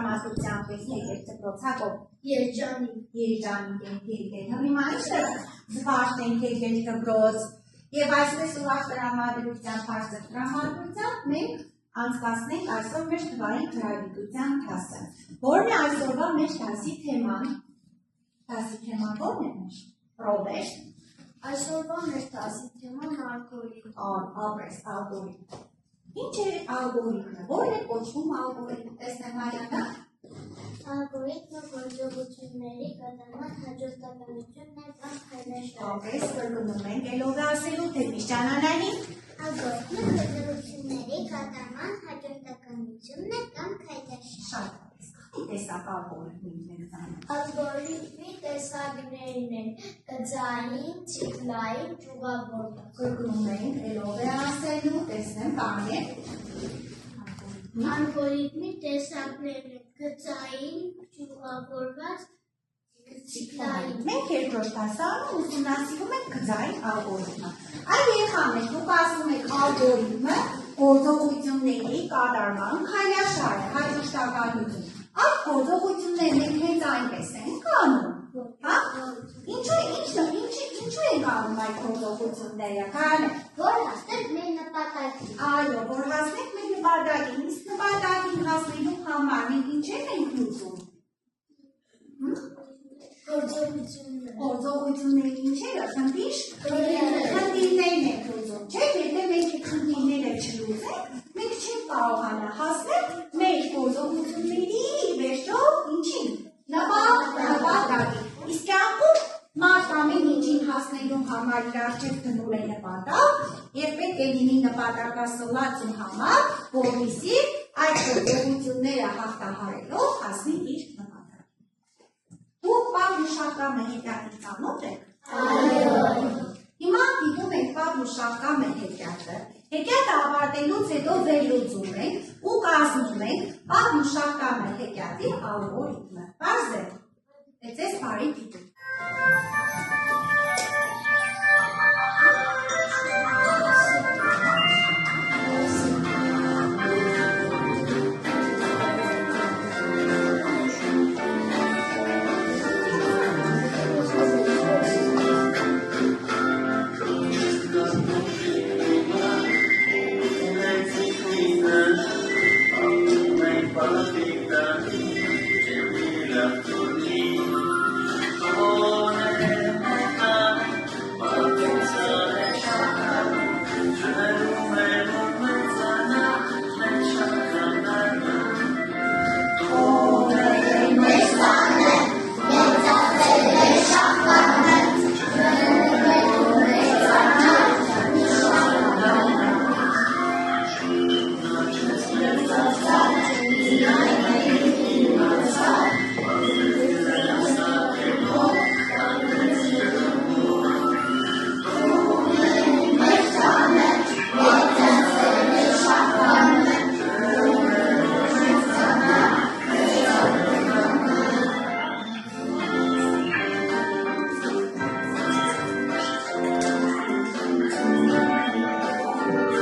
տրամադրությամբ տեսնեք դպրոցակով երջանիկ ենք հիմա ինչ է զվարթ ենք եկել դպրոց եւ այսպես ուրախ տրամադրությամբ հարցը տրամադրությամբ մենք անցկացնենք այսօր մեր թվային գրավիտության դասը որն է այսօրվա մեր դասի թեման ո՞րն է մեր պրոբեր այսօրվա մեր դասի թեման ալգորիթմ Ինչ է ալգորիթմը, որն է կոչվում ալգորիթմ, տեսնեմ հայրանը Ալգորիթմը գործողությունների կատարման հաջորդականությունն է կամ քայլերն Ապես կրկնում ենք, ելով է ասելու, թե Միշանանային Ալգորիթմը գործողությունների կատարման հաջորդականությունն է կամ քայլերն Շատ տեսակ ալգորիթմին ենք զանում Ալգորիթմի տեսակներն են գծային, ցիկլային, ճյուղավորված Կրկնում ենք, ելով է ասելու, տեսնեմ բանեք Ալգորիթմի տեսակներն են գծային, ճյուղավորված, ցիկլային Մենք երկրորդ դասարանում ուսումնասիրում ենք գծային ալգորիթմը Այդ երեխաներ, դուք ասում եք ալգորիթմը գործողությունների կատարման քայլաշար է, հաջորդականություն Այդ գործողություններն ենք հենց այնպես ենք անում Ինչու ենք անում այդ գործողությունները, կարանեք Որ հասնենք մեր նպատակին Այո, որ հասնենք մեր նպատակին, իսկ նպատակին հասնելու համար մենք ինչեր ենք լուծում Գործողությունների ինչերը, խնդիրներն ենք լուծում, չէ, եթե մենք խնդիրները չլուծենք, մենք չենք կարողանա հասնել մեր գործողությունների վերջո ինչին, նպատակին, իսկ կյանքում մարդ ամեն ինչին հասնելու համար իր առջև դնում է նպատակ եւ պետք է լինի նպատակասլացու համար, որպեսզի այդ գործողությունները հաղթահարելով հասնի իր նպատակին։ Դուք Պավլուշակամը հետյատի ծանոթ եք։ Հիմա դիտում ենք Պավլուշակամը հետյատը։ Հետյատը ավարտելուց հետո վերլուծում ենք ու կազմում ենք Պավլուշակամը հետյատի ալգորիթմը։ Պարզ է։ Ձեզ բարի դիտում։ It's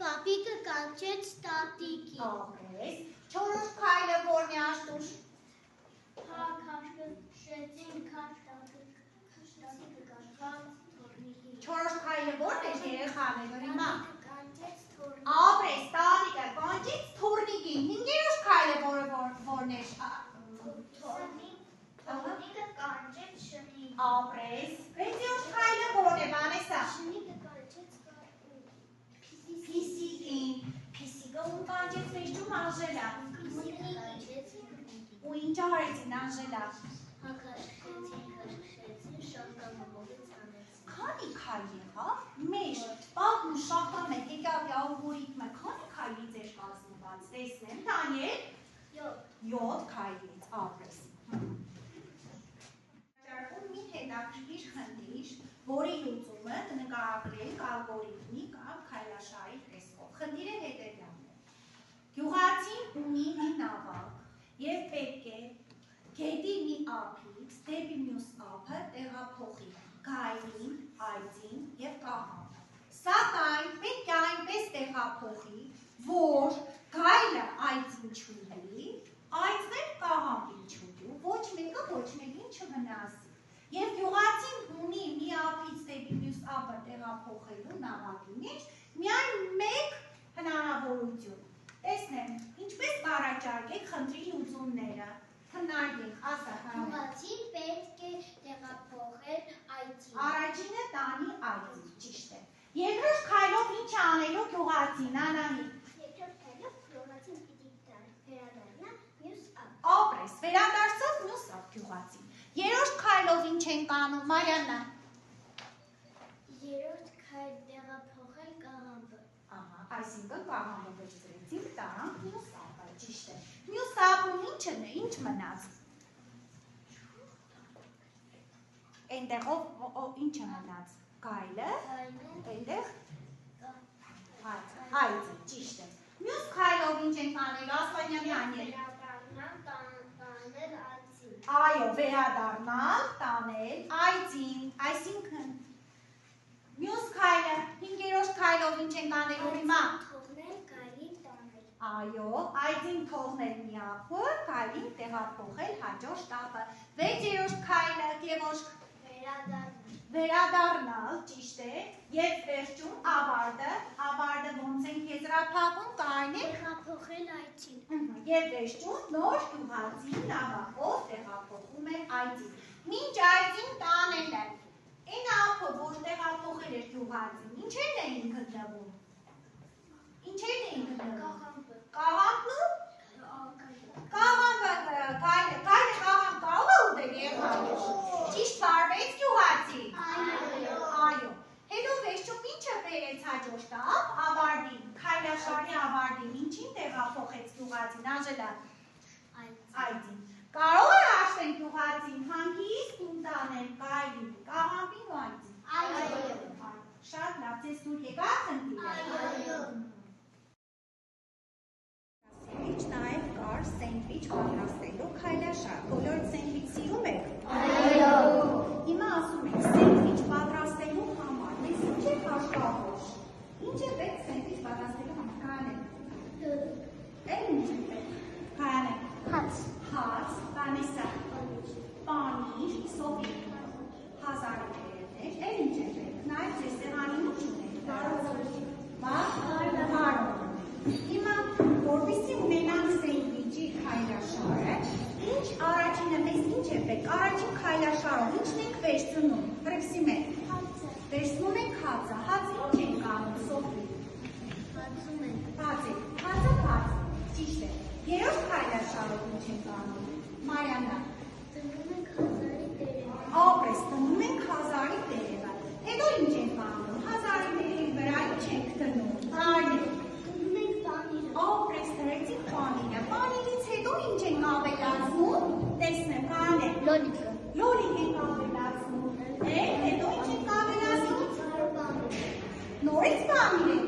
Պապիկը կանչեց տատիկին։ ապրես, չորրորդ քայլը որն է Աշտուշ։ Չորրորդ քայլը որն է երեխաներ հիմա։ Ապրես, տատիկը կանչեց թորնիկին, հինգերորդ քայլը որն է։ Ապրես, վեցերորդ քայլը որն է Վանեսա։ Փիսիկին, փիսիկը ում կանչեց մեջում Անժելա։ Ու ինչ արեցին Անժելա։ Քանի քայլ եղավ, մեր տպագն ու շախտամը հետագի ալգորիթմը քանի քայլից էր կազմված, տեսնեմ, Դանիել, 7 քայլից, ապրես։ Մի հետաքրքիր խնդիր, որի լուծումը նկարագրել ալգորիթմի կամ քայլաշարի տեսքով։ Խնդիրը հետևյալն է։ Գյուղացին ունի մի նավակ և պետք է գետի մի ափից դեպի մյուս ափը տեղափոխի գայլին, այծին և կաղամը։ Սակայն պետք է այնպես տեղափոխի, որ գայլը այծին չուտի, այծն էլ կաղամին չուտի, ոչ մեկը ոչ մեկին չվնասի։ Եվ գյուղացին ունի մի ափից դեպի մյուս ափը տեղափոխելու նավակի մեջ միայն մեկ հնարավորություն։ Տեսնեմ, ինչպես կառաջարկեք խնդրի լուծումները։ Քննարկենք, ասա Հանրեն։ Գյուղացին պետք է տեղափոխել այծին։ Առաջինը տանի այծին, ճիշտ է։ Երկրորդ քայլով ինչ է անելու գյուղացին, Անահիտ։ Երկրորդ քայլով գյուղացին պիտի վերադառնա մյուս ափ։ Ապրես, վերադարձավ մյուս ափ գյուղացին։ Երրորդ քայլով ինչ ենք անում, Մարիաննա։ Երրորդ քայլ տեղափոխել կաղամբը։ Ահա, այսինքն կաղամբը վերցրեցինք, տարանք մյուս ափը, ճիշտ է։ Մյուս ափում ինչ մնաց։ Այնտեղով ինչը մնաց, գայլը, այնտեղ այծը, ճիշտ է։ Մյուս քայլով ինչ ենք անելու, Ասլանյանի Անիել։ Այո, վերադառնալ, տանել, այծին, այսինքն մյուս քայլը, հինգերորդ քայլով ինչ ենք անելու հիմա։ Թողնել գայլին տանել։ Այո, այծին թողնել մի ափը, գայլին տեղափոխել հաջորդ ափը։ Վեցերորդ քայլը, Գևորգ։ Վերադառնալ, ճիշտ է, և վերջում ավարտը ոնց ենք եզրափակում, կարնեք Տեղափոխել այծին։ և վերջում նոր գյուղացին նավակով տեղափոխում է այծին։ Մինչ այծին տանելը, այն ափը, որ տեղափոխել էր գյուղացին, ինչերն էին գտնվում։ Կաղամբն ու գայլը կաղամբ կարող է ուտել եղավ։ Ճիշտ վարվեց գյուղացի։ Այո։ Հետո վերջում ինչը բերեց հաջորդ ափ, ավարտին, քայլաշարի ավարտին, ինչին տեղափոխեց գյուղացին, Անժելա։ Այծին։ Կարող է ասենք գյուղացին հանգիստ ում տանել գայլին, կաղամբին ու այծին։ Այո։ Շատ լավ, ձեզ դուր եկա խնդիրը։ Նաև կար սենդվիչ պատրաստելու քայլաշար։ Բոլորդ սենդվիչ սիրում եք։ Այո։ Հիմա ասում եք սենդվիչ պատրաստելու համար մեզ ինչ է հարկավոր։ Ինչ է պետք սենդվիչ պատրաստելու համար, Կանե։ Էլ ինչ է պետք, Կանե։ Հաց, Վանեսա։ Պանիր, սովիկ, 1000 գրեվներ, էլ ինչ է պետք, նաև ձեզ սեղանին ինչ ունեք, բարով։ Հիմա, որպեսզի ունենանք սենդվիչի քայլաշարը, ինչ առաջինը մեզ ինչ է պետք, առաջին քայլաշարով ինչն ենք վերցնում, հրվսի մեր, վերցնում ենք հացը, հացը ինչ ենք անում, Սոֆի, հացը, ճիշտ է, երրորդ քայլաշարով ինչ ենք անում, Մարիաննա, ապրես, դնում ենք 1000-ի տերևը, հետո ինչ ենք անում, 1000-ի տերևի վրա ինչ ենք դնում, Արնի, ապրես դրեցիք պանիրը, պանիրից հետո ինչ ենք ավելացնում, տեսնեմ, Կանե, լոլիկ ենք ավելացնում, հետո ինչ ենք ավելացնում, նորից պանիր ենք